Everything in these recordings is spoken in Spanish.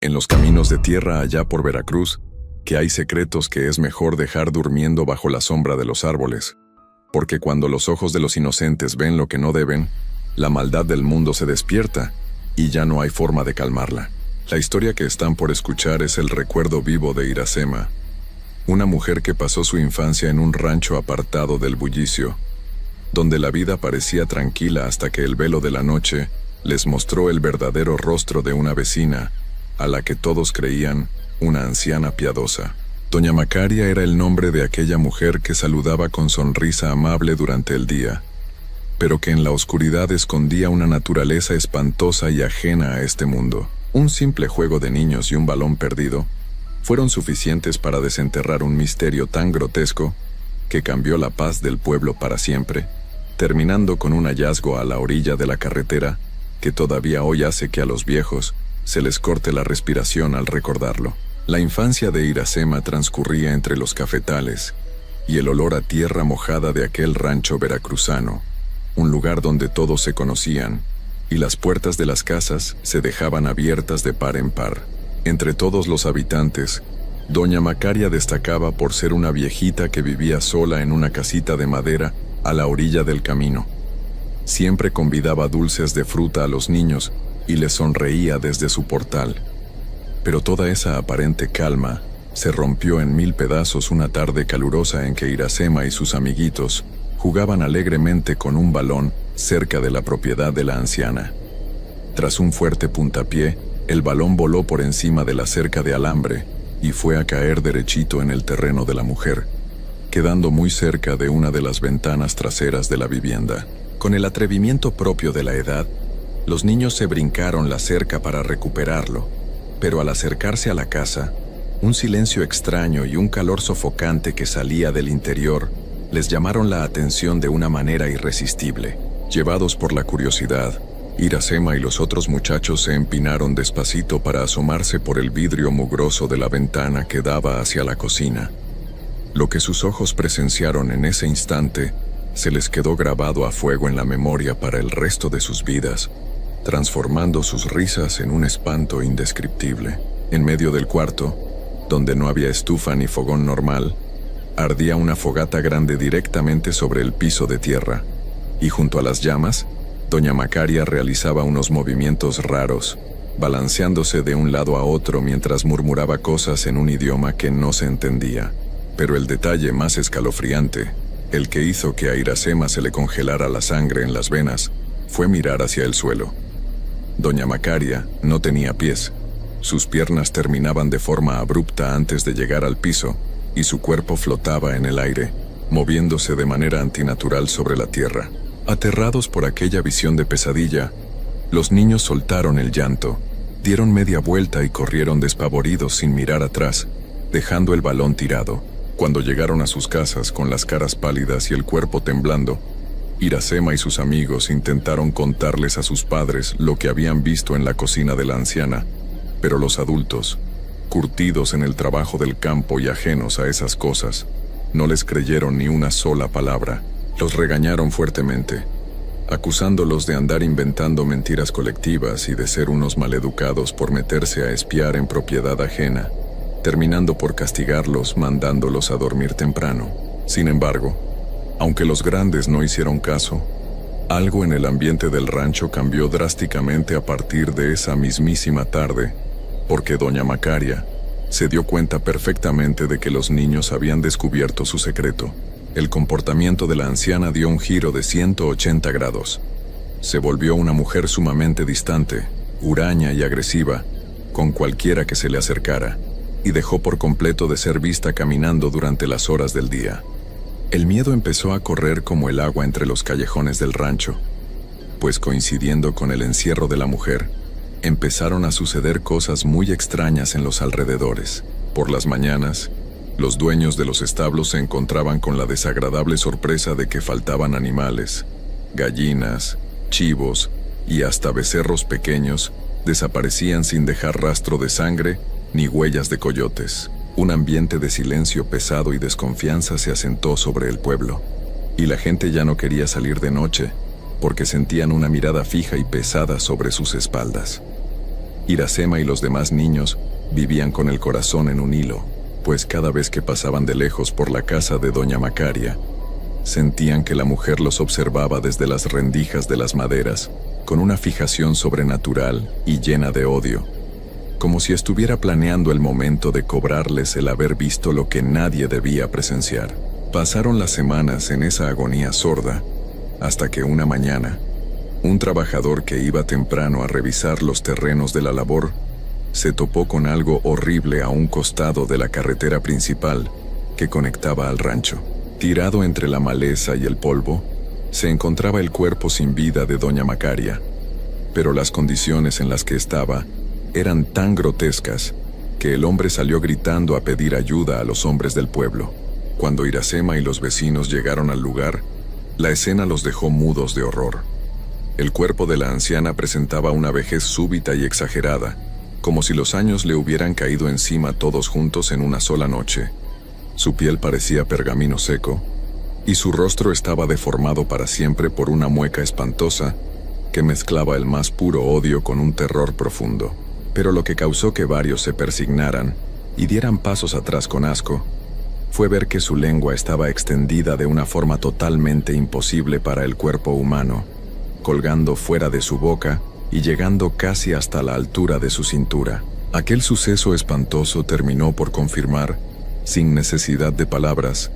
en los caminos de tierra allá por Veracruz, que hay secretos que es mejor dejar durmiendo bajo la sombra de los árboles, porque cuando los ojos de los inocentes ven lo que no deben, la maldad del mundo se despierta y ya no hay forma de calmarla. La historia que están por escuchar es el recuerdo vivo de Iracema, una mujer que pasó su infancia en un rancho apartado del bullicio, donde la vida parecía tranquila hasta que el velo de la noche les mostró el verdadero rostro de una vecina, a la que todos creían una anciana piadosa. Doña Macaria era el nombre de aquella mujer que saludaba con sonrisa amable durante el día, pero que en la oscuridad escondía una naturaleza espantosa y ajena a este mundo. Un simple juego de niños y un balón perdido fueron suficientes para desenterrar un misterio tan grotesco que cambió la paz del pueblo para siempre, terminando con un hallazgo a la orilla de la carretera que todavía hoy hace que a los viejos se les corte la respiración al recordarlo. La infancia de Iracema transcurría entre los cafetales y el olor a tierra mojada de aquel rancho veracruzano, un lugar donde todos se conocían y las puertas de las casas se dejaban abiertas de par en par. Entre todos los habitantes, doña Macaria destacaba por ser una viejita que vivía sola en una casita de madera a la orilla del camino. Siempre convidaba dulces de fruta a los niños y les sonreía desde su portal. Pero toda esa aparente calma se rompió en mil pedazos una tarde calurosa en que Iracema y sus amiguitos jugaban alegremente con un balón cerca de la propiedad de la anciana. Tras un fuerte puntapié, el balón voló por encima de la cerca de alambre y fue a caer derechito en el terreno de la mujer, quedando muy cerca de una de las ventanas traseras de la vivienda. Con el atrevimiento propio de la edad, los niños se brincaron la cerca para recuperarlo, pero al acercarse a la casa, un silencio extraño y un calor sofocante que salía del interior les llamaron la atención de una manera irresistible. Llevados por la curiosidad, Iracema y los otros muchachos se empinaron despacito para asomarse por el vidrio mugroso de la ventana que daba hacia la cocina. Lo que sus ojos presenciaron en ese instante se les quedó grabado a fuego en la memoria para el resto de sus vidas, transformando sus risas en un espanto indescriptible. En medio del cuarto, donde no había estufa ni fogón normal, ardía una fogata grande directamente sobre el piso de tierra, y junto a las llamas, doña Macaria realizaba unos movimientos raros, balanceándose de un lado a otro mientras murmuraba cosas en un idioma que no se entendía. Pero el detalle más escalofriante, el que hizo que a Iracema se le congelara la sangre en las venas, fue mirar hacia el suelo. Doña Macaria no tenía pies. Sus piernas terminaban de forma abrupta antes de llegar al piso, y su cuerpo flotaba en el aire, moviéndose de manera antinatural sobre la tierra. Aterrados por aquella visión de pesadilla, los niños soltaron el llanto, dieron media vuelta y corrieron despavoridos sin mirar atrás, dejando el balón tirado. Cuando llegaron a sus casas con las caras pálidas y el cuerpo temblando, Iracema y sus amigos intentaron contarles a sus padres lo que habían visto en la cocina de la anciana, pero los adultos, curtidos en el trabajo del campo y ajenos a esas cosas, no les creyeron ni una sola palabra. Los regañaron fuertemente, acusándolos de andar inventando mentiras colectivas y de ser unos maleducados por meterse a espiar en propiedad ajena, terminando por castigarlos mandándolos a dormir temprano. Sin embargo, aunque los grandes no hicieron caso, algo en el ambiente del rancho cambió drásticamente a partir de esa mismísima tarde, porque doña Macaria se dio cuenta perfectamente de que los niños habían descubierto su secreto. El comportamiento de la anciana dio un giro de 180 grados. Se volvió una mujer sumamente distante, huraña y agresiva, con cualquiera que se le acercara, y dejó por completo de ser vista caminando durante las horas del día. El miedo empezó a correr como el agua entre los callejones del rancho, pues coincidiendo con el encierro de la mujer, empezaron a suceder cosas muy extrañas en los alrededores. Por las mañanas, los dueños de los establos se encontraban con la desagradable sorpresa de que faltaban animales, gallinas, chivos y hasta becerros pequeños desaparecían sin dejar rastro de sangre ni huellas de coyotes. Un ambiente de silencio pesado y desconfianza se asentó sobre el pueblo, y la gente ya no quería salir de noche porque sentían una mirada fija y pesada sobre sus espaldas. Iracema y los demás niños vivían con el corazón en un hilo, pues cada vez que pasaban de lejos por la casa de doña Macaria, sentían que la mujer los observaba desde las rendijas de las maderas, con una fijación sobrenatural y llena de odio, como si estuviera planeando el momento de cobrarles el haber visto lo que nadie debía presenciar. Pasaron las semanas en esa agonía sorda, hasta que una mañana, un trabajador que iba temprano a revisar los terrenos de la labor, se topó con algo horrible a un costado de la carretera principal que conectaba al rancho. Tirado entre la maleza y el polvo, se encontraba el cuerpo sin vida de doña Macaria, pero las condiciones en las que estaba eran tan grotescas que el hombre salió gritando a pedir ayuda a los hombres del pueblo. Cuando Iracema y los vecinos llegaron al lugar, la escena los dejó mudos de horror. El cuerpo de la anciana presentaba una vejez súbita y exagerada, como si los años le hubieran caído encima todos juntos en una sola noche. Su piel parecía pergamino seco, y su rostro estaba deformado para siempre por una mueca espantosa que mezclaba el más puro odio con un terror profundo. Pero lo que causó que varios se persignaran y dieran pasos atrás con asco fue ver que su lengua estaba extendida de una forma totalmente imposible para el cuerpo humano, colgando fuera de su boca y llegando casi hasta la altura de su cintura. Aquel suceso espantoso terminó por confirmar, sin necesidad de palabras,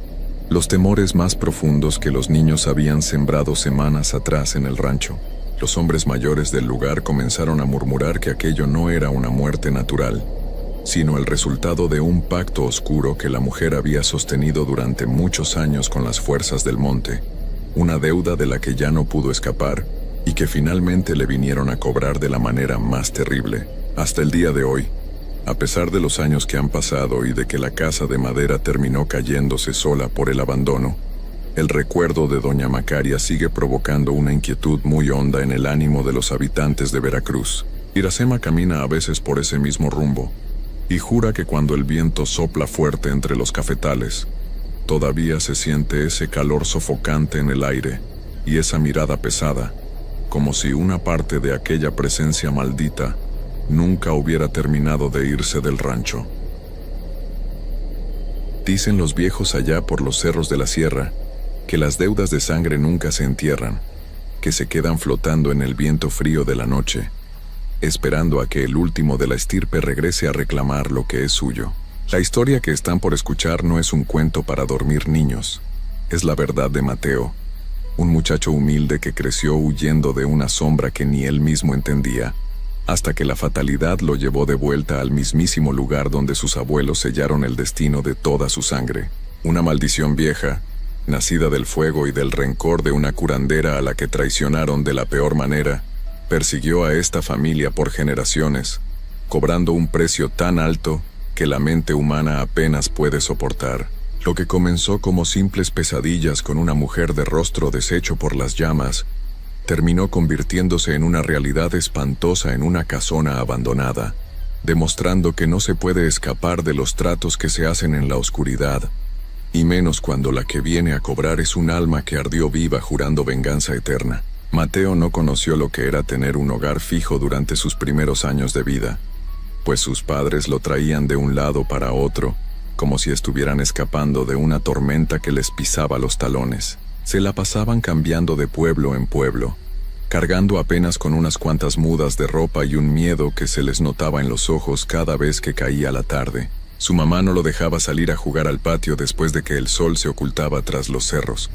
los temores más profundos que los niños habían sembrado semanas atrás en el rancho. Los hombres mayores del lugar comenzaron a murmurar que aquello no era una muerte natural, sino el resultado de un pacto oscuro que la mujer había sostenido durante muchos años con las fuerzas del monte, una deuda de la que ya no pudo escapar y que finalmente le vinieron a cobrar de la manera más terrible. Hasta el día de hoy, a pesar de los años que han pasado y de que la casa de madera terminó cayéndose sola por el abandono, el recuerdo de doña Macaria sigue provocando una inquietud muy honda en el ánimo de los habitantes de Veracruz. Iracema camina a veces por ese mismo rumbo, y jura que cuando el viento sopla fuerte entre los cafetales, todavía se siente ese calor sofocante en el aire y esa mirada pesada, como si una parte de aquella presencia maldita nunca hubiera terminado de irse del rancho. Dicen los viejos allá por los cerros de la sierra que las deudas de sangre nunca se entierran, que se quedan flotando en el viento frío de la noche, esperando a que el último de la estirpe regrese a reclamar lo que es suyo. La historia que están por escuchar no es un cuento para dormir niños, es la verdad de Mateo, un muchacho humilde que creció huyendo de una sombra que ni él mismo entendía, hasta que la fatalidad lo llevó de vuelta al mismísimo lugar donde sus abuelos sellaron el destino de toda su sangre. Una maldición vieja, nacida del fuego y del rencor de una curandera a la que traicionaron de la peor manera, persiguió a esta familia por generaciones, cobrando un precio tan alto que la mente humana apenas puede soportar. Lo que comenzó como simples pesadillas con una mujer de rostro deshecho por las llamas, terminó convirtiéndose en una realidad espantosa en una casona abandonada, demostrando que no se puede escapar de los tratos que se hacen en la oscuridad, y menos cuando la que viene a cobrar es un alma que ardió viva jurando venganza eterna. Mateo no conoció lo que era tener un hogar fijo durante sus primeros años de vida, pues sus padres lo traían de un lado para otro, como si estuvieran escapando de una tormenta que les pisaba los talones. Se la pasaban cambiando de pueblo en pueblo, cargando apenas con unas cuantas mudas de ropa y un miedo que se les notaba en los ojos cada vez que caía la tarde. Su mamá no lo dejaba salir a jugar al patio después de que el sol se ocultaba tras los cerros.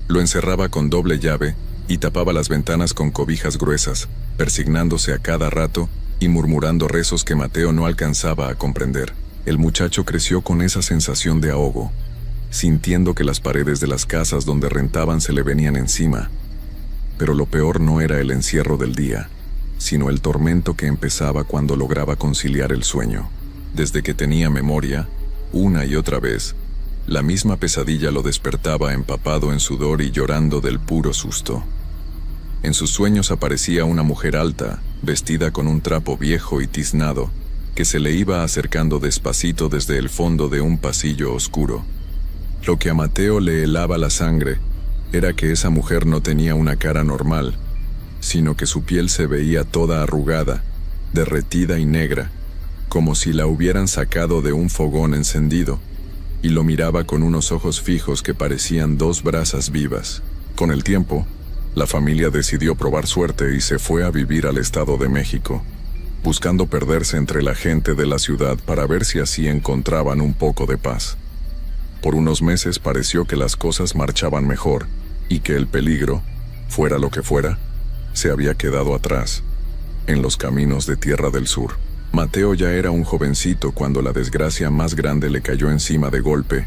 Lo encerraba con doble llave y tapaba las ventanas con cobijas gruesas, persignándose a cada rato y murmurando rezos que Mateo no alcanzaba a comprender. El muchacho creció con esa sensación de ahogo, sintiendo que las paredes de las casas donde rentaban se le venían encima. Pero lo peor no era el encierro del día, sino el tormento que empezaba cuando lograba conciliar el sueño. Desde que tenía memoria, una y otra vez, la misma pesadilla lo despertaba empapado en sudor y llorando del puro susto. En sus sueños aparecía una mujer alta, vestida con un trapo viejo y tiznado, que se le iba acercando despacito desde el fondo de un pasillo oscuro. Lo que a Mateo le helaba la sangre era que esa mujer no tenía una cara normal, sino que su piel se veía toda arrugada derretida y negra, como si la hubieran sacado de un fogón encendido, y lo miraba con unos ojos fijos que parecían dos brasas vivas. Con el tiempo, la familia decidió probar suerte y se fue a vivir al Estado de México, buscando perderse entre la gente de la ciudad para ver si así encontraban un poco de paz. Por unos meses pareció que las cosas marchaban mejor y que el peligro, fuera lo que fuera, se había quedado atrás, en los caminos de Tierra del Sur. Mateo ya era un jovencito cuando la desgracia más grande le cayó encima de golpe,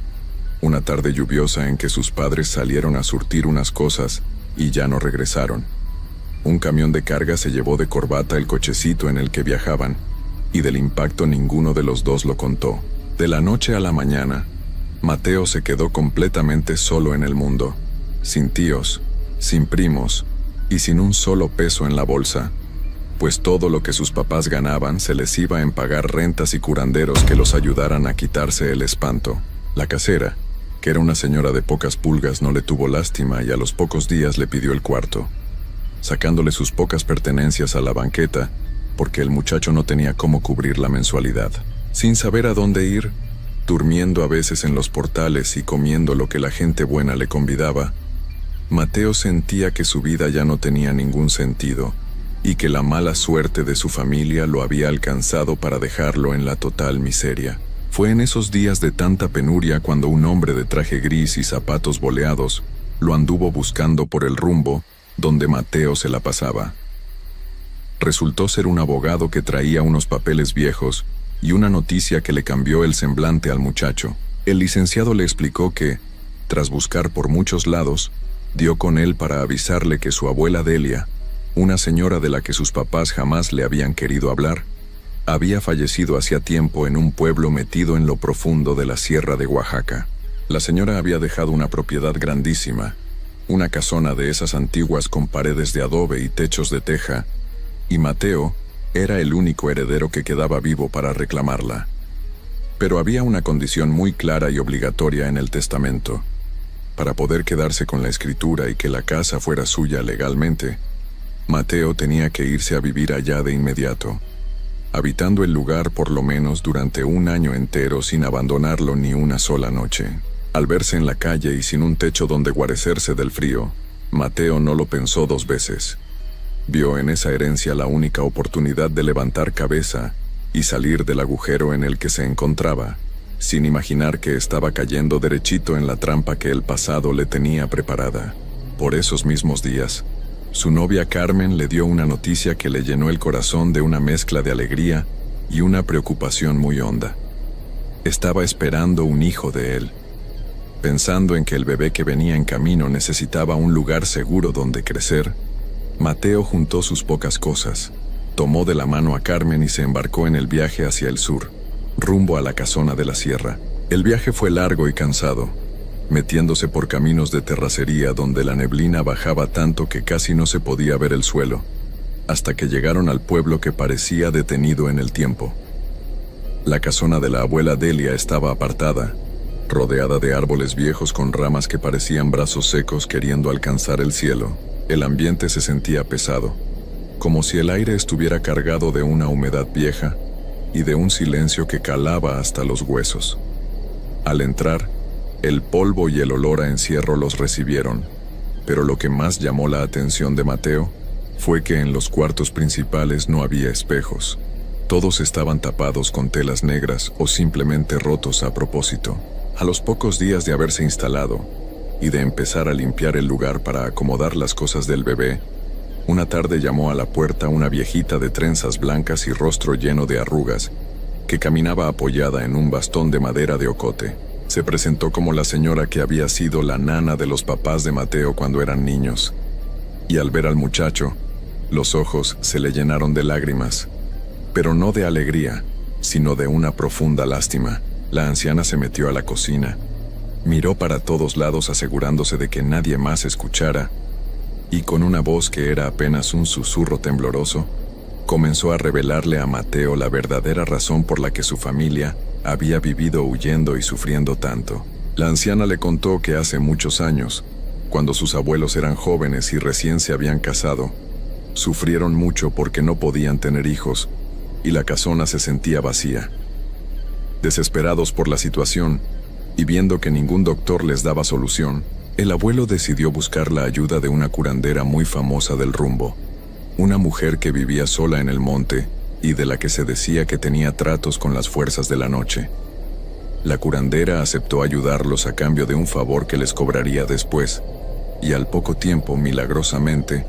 una tarde lluviosa en que sus padres salieron a surtir unas cosas y ya no regresaron. Un camión de carga se llevó de corbata el cochecito en el que viajaban, y del impacto ninguno de los dos lo contó. De la noche a la mañana, Mateo se quedó completamente solo en el mundo, sin tíos, sin primos y sin un solo peso en la bolsa, pues todo lo que sus papás ganaban se les iba en pagar rentas y curanderos que los ayudaran a quitarse el espanto. La casera, que era una señora de pocas pulgas, no le tuvo lástima y a los pocos días le pidió el cuarto, sacándole sus pocas pertenencias a la banqueta, porque el muchacho no tenía cómo cubrir la mensualidad. Sin saber a dónde ir, durmiendo a veces en los portales y comiendo lo que la gente buena le convidaba, Mateo sentía que su vida ya no tenía ningún sentido, y que la mala suerte de su familia lo había alcanzado para dejarlo en la total miseria. Fue en esos días de tanta penuria cuando un hombre de traje gris y zapatos boleados lo anduvo buscando por el rumbo donde Mateo se la pasaba. Resultó ser un abogado que traía unos papeles viejos y una noticia que le cambió el semblante al muchacho. El licenciado le explicó que, tras buscar por muchos lados, dio con él para avisarle que su abuela Delia, una señora de la que sus papás jamás le habían querido hablar, había fallecido hacía tiempo en un pueblo metido en lo profundo de la sierra de Oaxaca. La señora había dejado una propiedad grandísima, una casona de esas antiguas con paredes de adobe y techos de teja, y Mateo era el único heredero que quedaba vivo para reclamarla. Pero había una condición muy clara y obligatoria en el testamento. Para poder quedarse con la escritura y que la casa fuera suya legalmente, Mateo tenía que irse a vivir allá de inmediato, habitando el lugar por lo menos durante un año entero sin abandonarlo ni una sola noche. Al verse en la calle y sin un techo donde guarecerse del frío, Mateo no lo pensó dos veces. Vio en esa herencia la única oportunidad de levantar cabeza y salir del agujero en el que se encontraba, sin imaginar que estaba cayendo derechito en la trampa que el pasado le tenía preparada. Por esos mismos días, su novia Carmen le dio una noticia que le llenó el corazón de una mezcla de alegría y una preocupación muy honda. Estaba esperando un hijo de él. Pensando en que el bebé que venía en camino necesitaba un lugar seguro donde crecer, Mateo juntó sus pocas cosas, tomó de la mano a Carmen y se embarcó en el viaje hacia el sur, rumbo a la casona de la sierra. El viaje fue largo y cansado, metiéndose por caminos de terracería donde la neblina bajaba tanto que casi no se podía ver el suelo, hasta que llegaron al pueblo que parecía detenido en el tiempo. La casona de la abuela Delia estaba apartada, rodeada de árboles viejos con ramas que parecían brazos secos queriendo alcanzar el cielo. El ambiente se sentía pesado, como si el aire estuviera cargado de una humedad vieja y de un silencio que calaba hasta los huesos. Al entrar, el polvo y el olor a encierro los recibieron, pero lo que más llamó la atención de Mateo fue que en los cuartos principales no había espejos. Todos estaban tapados con telas negras o simplemente rotos a propósito. A los pocos días de haberse instalado y de empezar a limpiar el lugar para acomodar las cosas del bebé, una tarde llamó a la puerta una viejita de trenzas blancas y rostro lleno de arrugas, que caminaba apoyada en un bastón de madera de ocote. Se presentó como la señora que había sido la nana de los papás de Mateo cuando eran niños, y al ver al muchacho, los ojos se le llenaron de lágrimas, pero no de alegría, sino de una profunda lástima. La anciana se metió a la cocina, miró para todos lados asegurándose de que nadie más escuchara, y con una voz que era apenas un susurro tembloroso, comenzó a revelarle a Mateo la verdadera razón por la que su familia había vivido huyendo y sufriendo tanto. La anciana le contó que hace muchos años, cuando sus abuelos eran jóvenes y recién se habían casado, sufrieron mucho porque no podían tener hijos, y la casona se sentía vacía. Desesperados por la situación, y viendo que ningún doctor les daba solución, el abuelo decidió buscar la ayuda de una curandera muy famosa del rumbo, una mujer que vivía sola en el monte y de la que se decía que tenía tratos con las fuerzas de la noche. La curandera aceptó ayudarlos a cambio de un favor que les cobraría después, y al poco tiempo, milagrosamente,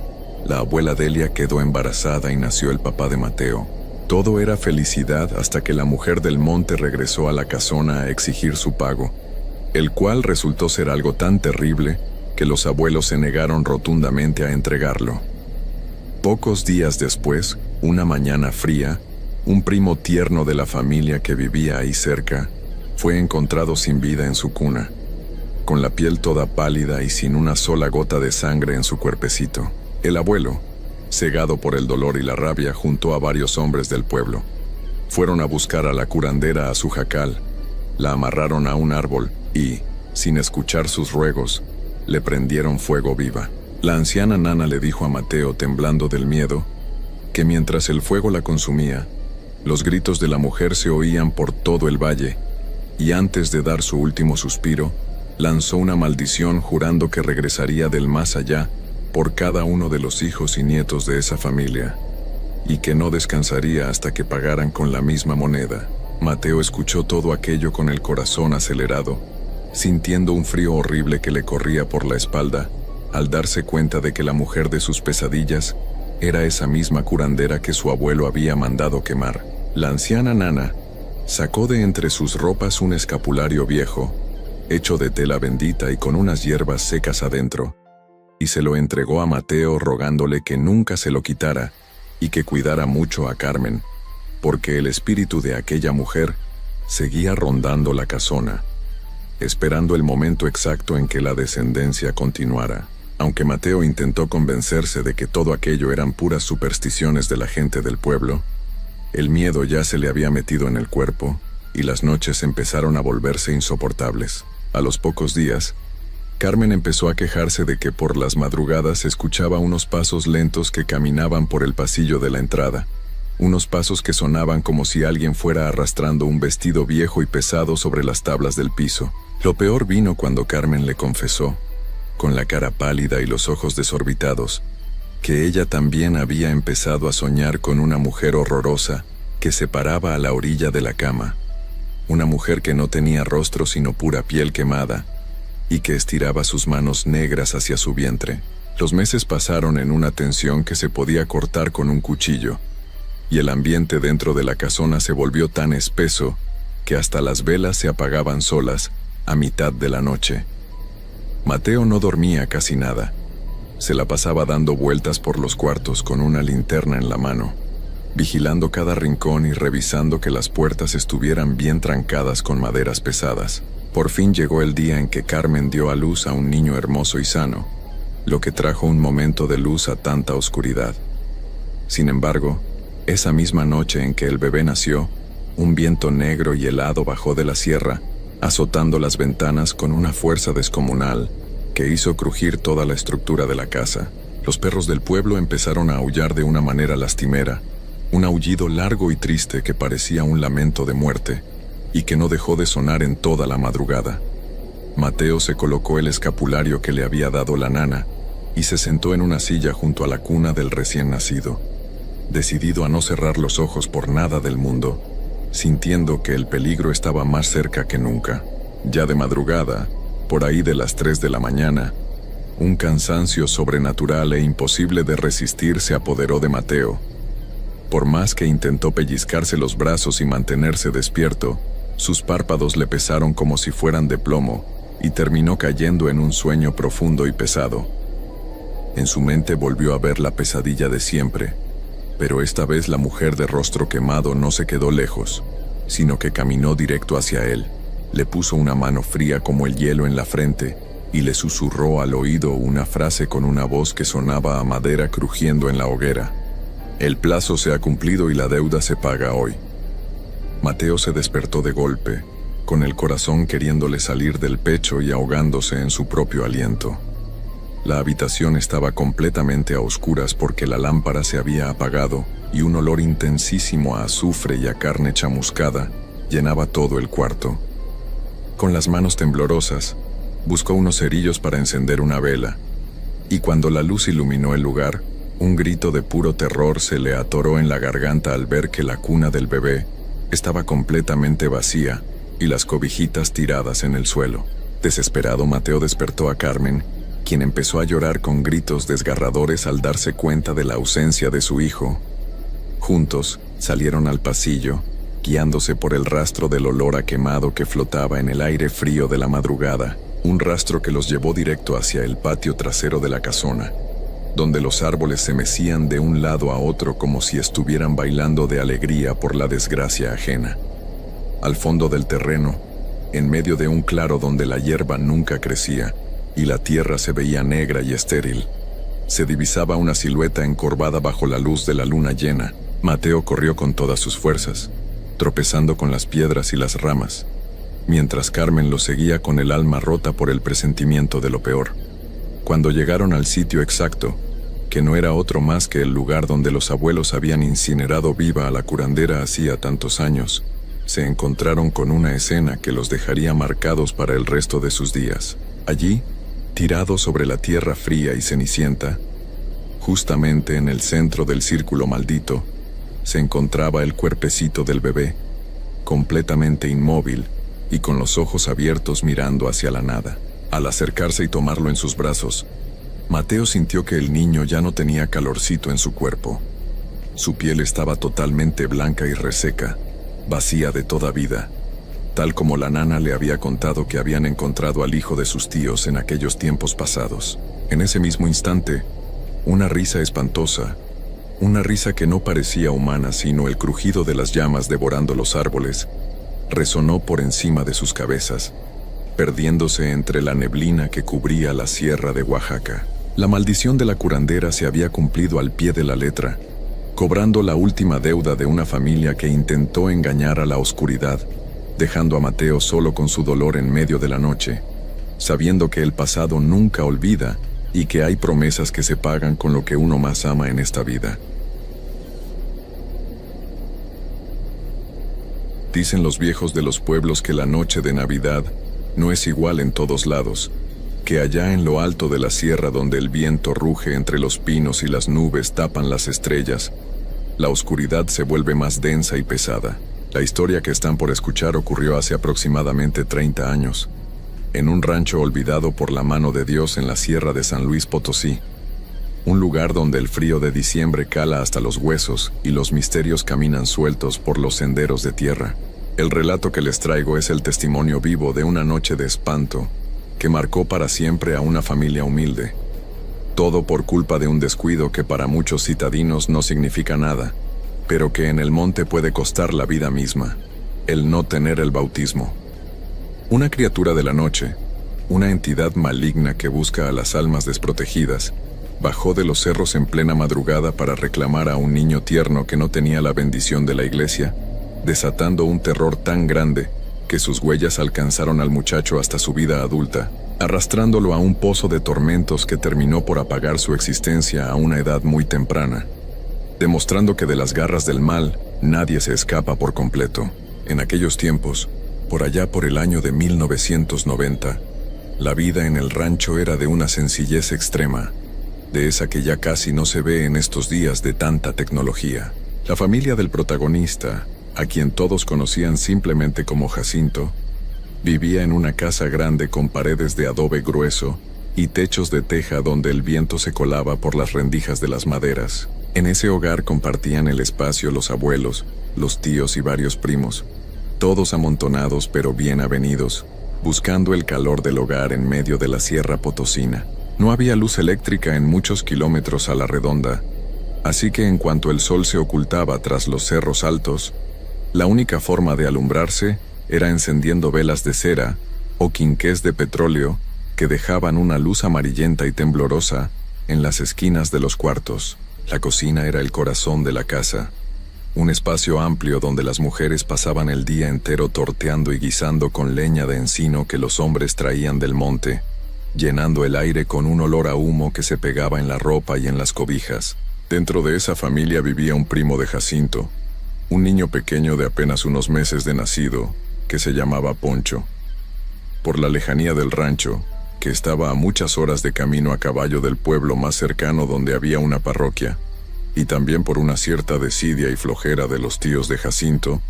la abuela Delia quedó embarazada y nació el papá de Mateo. Todo era felicidad hasta que la mujer del monte regresó a la casona a exigir su pago, el cual resultó ser algo tan terrible que los abuelos se negaron rotundamente a entregarlo. Pocos días después, una mañana fría, un primo tierno de la familia que vivía ahí cerca fue encontrado sin vida en su cuna, con la piel toda pálida y sin una sola gota de sangre en su cuerpecito. El abuelo, cegado por el dolor y la rabia, juntó a varios hombres del pueblo. Fueron a buscar a la curandera a su jacal, la amarraron a un árbol y, sin escuchar sus ruegos, le prendieron fuego viva. La anciana nana le dijo a Mateo, temblando del miedo, que mientras el fuego la consumía, los gritos de la mujer se oían por todo el valle, y antes de dar su último suspiro, lanzó una maldición jurando que regresaría del más allá por cada uno de los hijos y nietos de esa familia, y que no descansaría hasta que pagaran con la misma moneda. Mateo escuchó todo aquello con el corazón acelerado, sintiendo un frío horrible que le corría por la espalda, al darse cuenta de que la mujer de sus pesadillas era esa misma curandera que su abuelo había mandado quemar. La anciana nana sacó de entre sus ropas un escapulario viejo, hecho de tela bendita y con unas hierbas secas adentro, y se lo entregó a Mateo rogándole que nunca se lo quitara y que cuidara mucho a Carmen, porque el espíritu de aquella mujer seguía rondando la casona, esperando el momento exacto en que la descendencia continuara. Aunque Mateo intentó convencerse de que todo aquello eran puras supersticiones de la gente del pueblo, el miedo ya se le había metido en el cuerpo y las noches empezaron a volverse insoportables. A los pocos días, Carmen empezó a quejarse de que por las madrugadas escuchaba unos pasos lentos que caminaban por el pasillo de la entrada, unos pasos que sonaban como si alguien fuera arrastrando un vestido viejo y pesado sobre las tablas del piso. Lo peor vino cuando Carmen le confesó, con la cara pálida y los ojos desorbitados, que ella también había empezado a soñar con una mujer horrorosa que se paraba a la orilla de la cama, una mujer que no tenía rostro sino pura piel quemada, y que estiraba sus manos negras hacia su vientre. Los meses pasaron en una tensión que se podía cortar con un cuchillo, y el ambiente dentro de la casona se volvió tan espeso que hasta las velas se apagaban solas a mitad de la noche. Mateo no dormía casi nada. Se la pasaba dando vueltas por los cuartos con una linterna en la mano, vigilando cada rincón y revisando que las puertas estuvieran bien trancadas con maderas pesadas. Por fin llegó el día en que Carmen dio a luz a un niño hermoso y sano, lo que trajo un momento de luz a tanta oscuridad. Sin embargo, esa misma noche en que el bebé nació, un viento negro y helado bajó de la sierra, azotando las ventanas con una fuerza descomunal que hizo crujir toda la estructura de la casa. Los perros del pueblo empezaron a aullar de una manera lastimera, un aullido largo y triste que parecía un lamento de muerte, y que no dejó de sonar en toda la madrugada. Mateo se colocó el escapulario que le había dado la nana y se sentó en una silla junto a la cuna del recién nacido, decidido a no cerrar los ojos por nada del mundo, sintiendo que el peligro estaba más cerca que nunca. Ya de madrugada, por ahí de las 3 de la mañana, un cansancio sobrenatural e imposible de resistir se apoderó de Mateo. Por más que intentó pellizcarse los brazos y mantenerse despierto, sus párpados le pesaron como si fueran de plomo y terminó cayendo en un sueño profundo y pesado. En su mente volvió a ver la pesadilla de siempre, pero esta vez la mujer de rostro quemado no se quedó lejos, sino que caminó directo hacia él, le puso una mano fría como el hielo en la frente y le susurró al oído una frase con una voz que sonaba a madera crujiendo en la hoguera. El plazo se ha cumplido y la deuda se paga hoy. Mateo se despertó de golpe, con el corazón queriéndole salir del pecho y ahogándose en su propio aliento. La habitación estaba completamente a oscuras porque la lámpara se había apagado y un olor intensísimo a azufre y a carne chamuscada llenaba todo el cuarto. Con las manos temblorosas, buscó unos cerillos para encender una vela, y cuando la luz iluminó el lugar, un grito de puro terror se le atoró en la garganta al ver que la cuna del bebé estaba completamente vacía y las cobijitas tiradas en el suelo. Desesperado, Mateo despertó a Carmen, quien empezó a llorar con gritos desgarradores al darse cuenta de la ausencia de su hijo. Juntos salieron al pasillo, guiándose por el rastro del olor a quemado que flotaba en el aire frío de la madrugada, un rastro que los llevó directo hacia el patio trasero de la casona, donde los árboles se mecían de un lado a otro como si estuvieran bailando de alegría por la desgracia ajena. Al fondo del terreno, en medio de un claro donde la hierba nunca crecía y la tierra se veía negra y estéril, se divisaba una silueta encorvada bajo la luz de la luna llena. Mateo corrió con todas sus fuerzas, tropezando con las piedras y las ramas, mientras Carmen lo seguía con el alma rota por el presentimiento de lo peor. Cuando llegaron al sitio exacto, que no era otro más que el lugar donde los abuelos habían incinerado viva a la curandera hacía tantos años, se encontraron con una escena que los dejaría marcados para el resto de sus días. Allí, tirado sobre la tierra fría y cenicienta, justamente en el centro del círculo maldito, se encontraba el cuerpecito del bebé, completamente inmóvil y con los ojos abiertos mirando hacia la nada. Al acercarse y tomarlo en sus brazos, Mateo sintió que el niño ya no tenía calorcito en su cuerpo. Su piel estaba totalmente blanca y reseca, vacía de toda vida, tal como la nana le había contado que habían encontrado al hijo de sus tíos en aquellos tiempos pasados. En ese mismo instante, una risa espantosa, una risa que no parecía humana sino el crujido de las llamas devorando los árboles, resonó por encima de sus cabezas, perdiéndose entre la neblina que cubría la sierra de Oaxaca. La maldición de la curandera se había cumplido al pie de la letra, cobrando la última deuda de una familia que intentó engañar a la oscuridad, dejando a Mateo solo con su dolor en medio de la noche, sabiendo que el pasado nunca olvida y que hay promesas que se pagan con lo que uno más ama en esta vida. Dicen los viejos de los pueblos que la noche de Navidad no es igual en todos lados, que allá en lo alto de la sierra donde el viento ruge entre los pinos y las nubes tapan las estrellas, la oscuridad se vuelve más densa y pesada. La historia que están por escuchar ocurrió hace aproximadamente 30 años, en un rancho olvidado por la mano de Dios en la sierra de San Luis Potosí, un lugar donde el frío de diciembre cala hasta los huesos y los misterios caminan sueltos por los senderos de tierra. El relato que les traigo es el testimonio vivo de una noche de espanto que marcó para siempre a una familia humilde. Todo por culpa de un descuido que para muchos citadinos no significa nada, pero que en el monte puede costar la vida misma: el no tener el bautismo. Una criatura de la noche, una entidad maligna que busca a las almas desprotegidas, bajó de los cerros en plena madrugada para reclamar a un niño tierno que no tenía la bendición de la iglesia, desatando un terror tan grande que sus huellas alcanzaron al muchacho hasta su vida adulta, arrastrándolo a un pozo de tormentos que terminó por apagar su existencia a una edad muy temprana, demostrando que de las garras del mal nadie se escapa por completo. En aquellos tiempos, por allá por el año de 1990, la vida en el rancho era de una sencillez extrema, de esa que ya casi no se ve en estos días de tanta tecnología. La familia del protagonista, a quien todos conocían simplemente como Jacinto, vivía en una casa grande con paredes de adobe grueso y techos de teja donde el viento se colaba por las rendijas de las maderas. En ese hogar compartían el espacio los abuelos, los tíos y varios primos, todos amontonados pero bien avenidos, buscando el calor del hogar en medio de la sierra potosina. No había luz eléctrica en muchos kilómetros a la redonda, así que en cuanto el sol se ocultaba tras los cerros altos, la única forma de alumbrarse era encendiendo velas de cera o quinqués de petróleo que dejaban una luz amarillenta y temblorosa en las esquinas de los cuartos. La cocina era el corazón de la casa, un espacio amplio donde las mujeres pasaban el día entero torteando y guisando con leña de encino que los hombres traían del monte, llenando el aire con un olor a humo que se pegaba en la ropa y en las cobijas. Dentro de esa familia vivía un primo de Jacinto, un niño pequeño de apenas unos meses de nacido, que se llamaba Poncho. Por la lejanía del rancho, que estaba a muchas horas de camino a caballo del pueblo más cercano donde había una parroquia, y también por una cierta desidia y flojera de los tíos de Jacinto,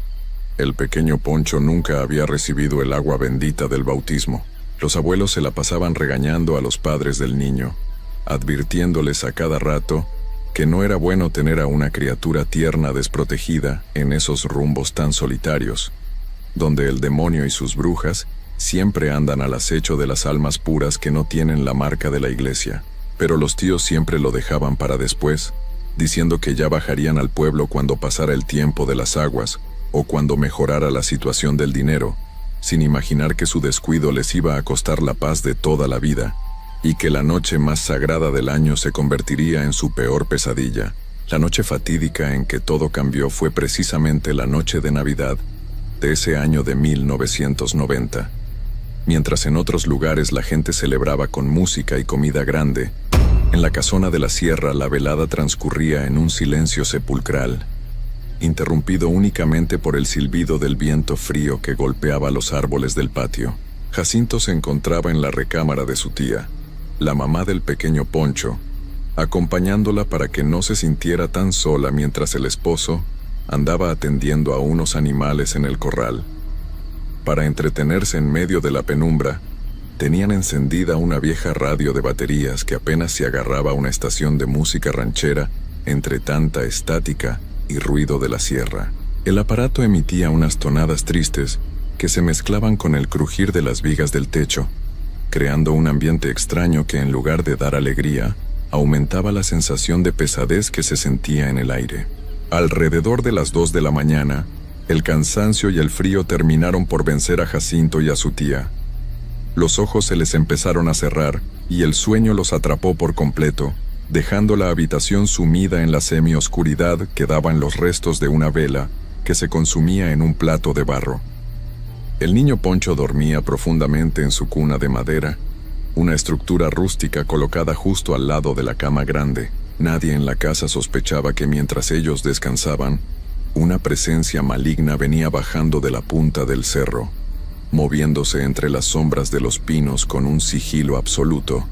el pequeño Poncho nunca había recibido el agua bendita del bautismo. Los abuelos se la pasaban regañando a los padres del niño, advirtiéndoles a cada rato que no era bueno tener a una criatura tierna desprotegida en esos rumbos tan solitarios, donde el demonio y sus brujas siempre andan al acecho de las almas puras que no tienen la marca de la iglesia. Pero los tíos siempre lo dejaban para después, diciendo que ya bajarían al pueblo cuando pasara el tiempo de las aguas o cuando mejorara la situación del dinero, sin imaginar que su descuido les iba a costar la paz de toda la vida, y que la noche más sagrada del año se convertiría en su peor pesadilla. La noche fatídica en que todo cambió fue precisamente la noche de Navidad de ese año de 1990. Mientras en otros lugares la gente celebraba con música y comida grande, en la casona de la sierra la velada transcurría en un silencio sepulcral, interrumpido únicamente por el silbido del viento frío que golpeaba los árboles del patio. Jacinto se encontraba en la recámara de su tía, la mamá del pequeño Poncho, acompañándola para que no se sintiera tan sola mientras el esposo andaba atendiendo a unos animales en el corral. Para entretenerse en medio de la penumbra, tenían encendida una vieja radio de baterías que apenas se agarraba a una estación de música ranchera entre tanta estática y ruido de la sierra. El aparato emitía unas tonadas tristes que se mezclaban con el crujir de las vigas del techo, creando un ambiente extraño que en lugar de dar alegría, aumentaba la sensación de pesadez que se sentía en el aire. Alrededor de las 2 de la mañana, el cansancio y el frío terminaron por vencer a Jacinto y a su tía. Los ojos se les empezaron a cerrar y el sueño los atrapó por completo, dejando la habitación sumida en la semioscuridad que daban los restos de una vela que se consumía en un plato de barro. El niño Poncho dormía profundamente en su cuna de madera, una estructura rústica colocada justo al lado de la cama grande. Nadie en la casa sospechaba que mientras ellos descansaban, una presencia maligna venía bajando de la punta del cerro, moviéndose entre las sombras de los pinos con un sigilo absoluto,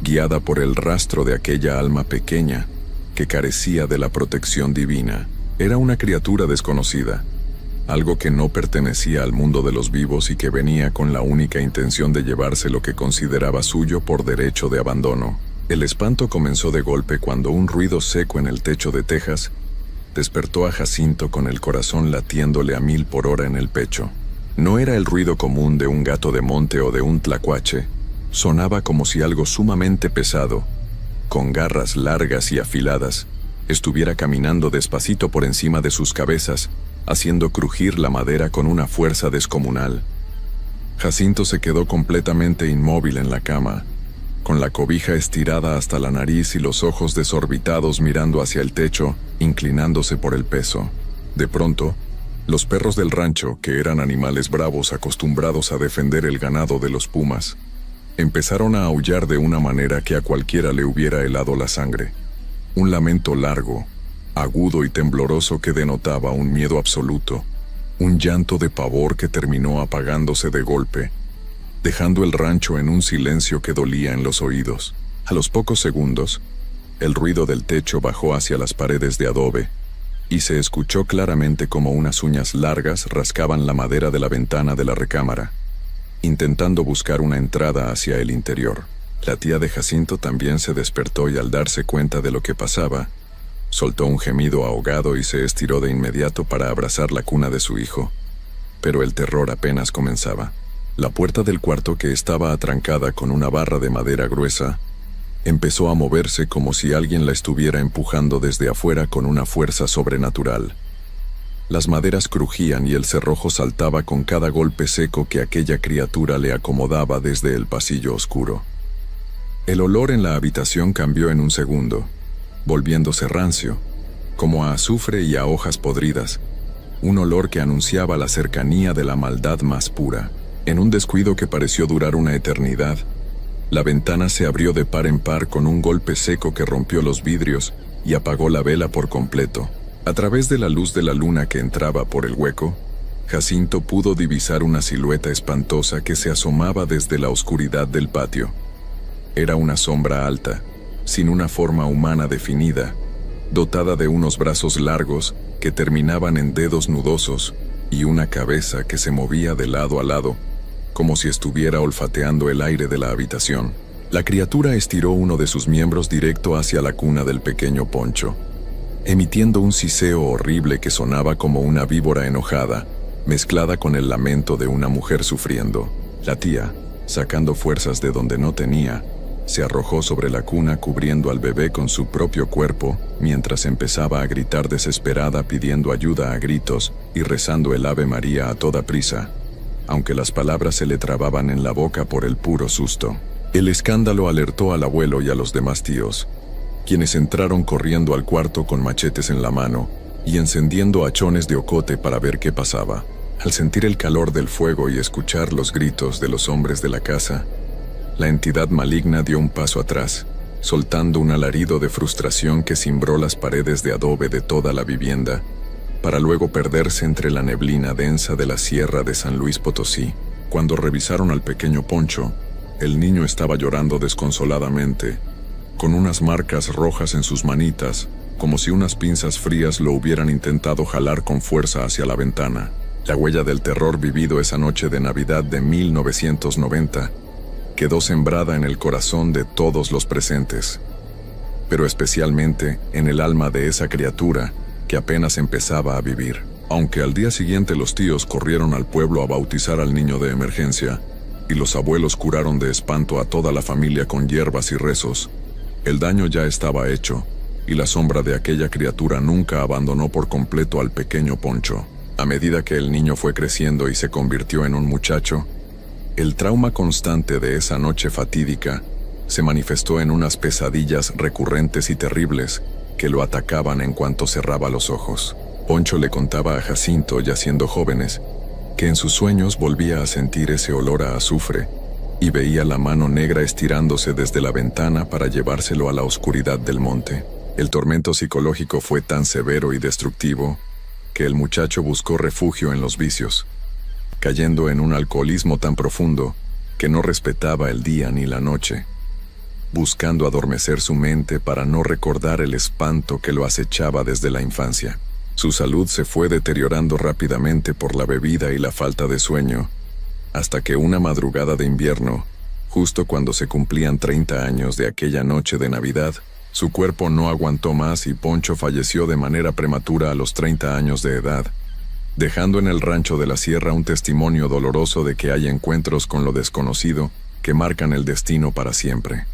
guiada por el rastro de aquella alma pequeña que carecía de la protección divina. Era una criatura desconocida, algo que no pertenecía al mundo de los vivos y que venía con la única intención de llevarse lo que consideraba suyo por derecho de abandono. El espanto comenzó de golpe cuando un ruido seco en el techo de tejas despertó a Jacinto con el corazón latiéndole a 1000 por hora en el pecho. No era el ruido común de un gato de monte o de un tlacuache. Sonaba como si algo sumamente pesado, con garras largas y afiladas, estuviera caminando despacito por encima de sus cabezas, haciendo crujir la madera con una fuerza descomunal. Jacinto se quedó completamente inmóvil en la cama, con la cobija estirada hasta la nariz y los ojos desorbitados mirando hacia el techo, inclinándose por el peso. De pronto, los perros del rancho, que eran animales bravos acostumbrados a defender el ganado de los pumas, empezaron a aullar de una manera que a cualquiera le hubiera helado la sangre. Un lamento largo, agudo y tembloroso que denotaba un miedo absoluto, un llanto de pavor que terminó apagándose de golpe, dejando el rancho en un silencio que dolía en los oídos. A los pocos segundos, el ruido del techo bajó hacia las paredes de adobe, y se escuchó claramente como unas uñas largas rascaban la madera de la ventana de la recámara, intentando buscar una entrada hacia el interior. La tía de Jacinto también se despertó y al darse cuenta de lo que pasaba, soltó un gemido ahogado y se estiró de inmediato para abrazar la cuna de su hijo. Pero el terror apenas comenzaba. La puerta del cuarto, que estaba atrancada con una barra de madera gruesa, empezó a moverse como si alguien la estuviera empujando desde afuera con una fuerza sobrenatural. Las maderas crujían y el cerrojo saltaba con cada golpe seco que aquella criatura le acomodaba desde el pasillo oscuro. El olor en la habitación cambió en un segundo, volviéndose rancio, como a azufre y a hojas podridas, un olor que anunciaba la cercanía de la maldad más pura. En un descuido que pareció durar una eternidad, La ventana se abrió de par en par con un golpe seco que rompió los vidrios y apagó la vela por completo. A través de la luz de la luna que entraba por el hueco, Jacinto pudo divisar una silueta espantosa que se asomaba desde la oscuridad del patio. Era una sombra alta, sin una forma humana definida, dotada de unos brazos largos que terminaban en dedos nudosos y una cabeza que se movía de lado a lado, como si estuviera olfateando el aire de la habitación. La criatura estiró uno de sus miembros directo hacia la cuna del pequeño Poncho, emitiendo un siseo horrible que sonaba como una víbora enojada, mezclada con el lamento de una mujer sufriendo. La tía, sacando fuerzas de donde no tenía, se arrojó sobre la cuna cubriendo al bebé con su propio cuerpo, mientras empezaba a gritar desesperada pidiendo ayuda a gritos y rezando el Ave María a toda prisa, aunque las palabras se le trababan en la boca por el puro susto. El escándalo alertó al abuelo y a los demás tíos, quienes entraron corriendo al cuarto con machetes en la mano y encendiendo hachones de ocote para ver qué pasaba. Al sentir el calor del fuego y escuchar los gritos de los hombres de la casa, la entidad maligna dio un paso atrás, soltando un alarido de frustración que cimbró las paredes de adobe de toda la vivienda, para luego perderse entre la neblina densa de la sierra de San Luis Potosí. Cuando revisaron al pequeño Poncho, el niño estaba llorando desconsoladamente, con unas marcas rojas en sus manitas, como si unas pinzas frías lo hubieran intentado jalar con fuerza hacia la ventana. La huella del terror vivido esa noche de Navidad de 1990 quedó sembrada en el corazón de todos los presentes, pero especialmente en el alma de esa criatura que apenas empezaba a vivir. Aunque al día siguiente los tíos corrieron al pueblo a bautizar al niño de emergencia, y los abuelos curaron de espanto a toda la familia con hierbas y rezos, el daño ya estaba hecho, y la sombra de aquella criatura nunca abandonó por completo al pequeño Poncho. A medida que el niño fue creciendo y se convirtió en un muchacho, el trauma constante de esa noche fatídica se manifestó en unas pesadillas recurrentes y terribles que lo atacaban en cuanto cerraba los ojos. Poncho le contaba a Jacinto, ya siendo jóvenes, que en sus sueños volvía a sentir ese olor a azufre y veía la mano negra estirándose desde la ventana para llevárselo a la oscuridad del monte. El tormento psicológico fue tan severo y destructivo que el muchacho buscó refugio en los vicios, cayendo en un alcoholismo tan profundo que no respetaba el día ni la noche, buscando adormecer su mente para no recordar el espanto que lo acechaba desde la infancia. Su salud se fue deteriorando rápidamente por la bebida y la falta de sueño, hasta que una madrugada de invierno, justo cuando se cumplían 30 años de aquella noche de Navidad, su cuerpo no aguantó más y Poncho falleció de manera prematura a los 30 años de edad, dejando en el rancho de la sierra un testimonio doloroso de que hay encuentros con lo desconocido que marcan el destino para siempre.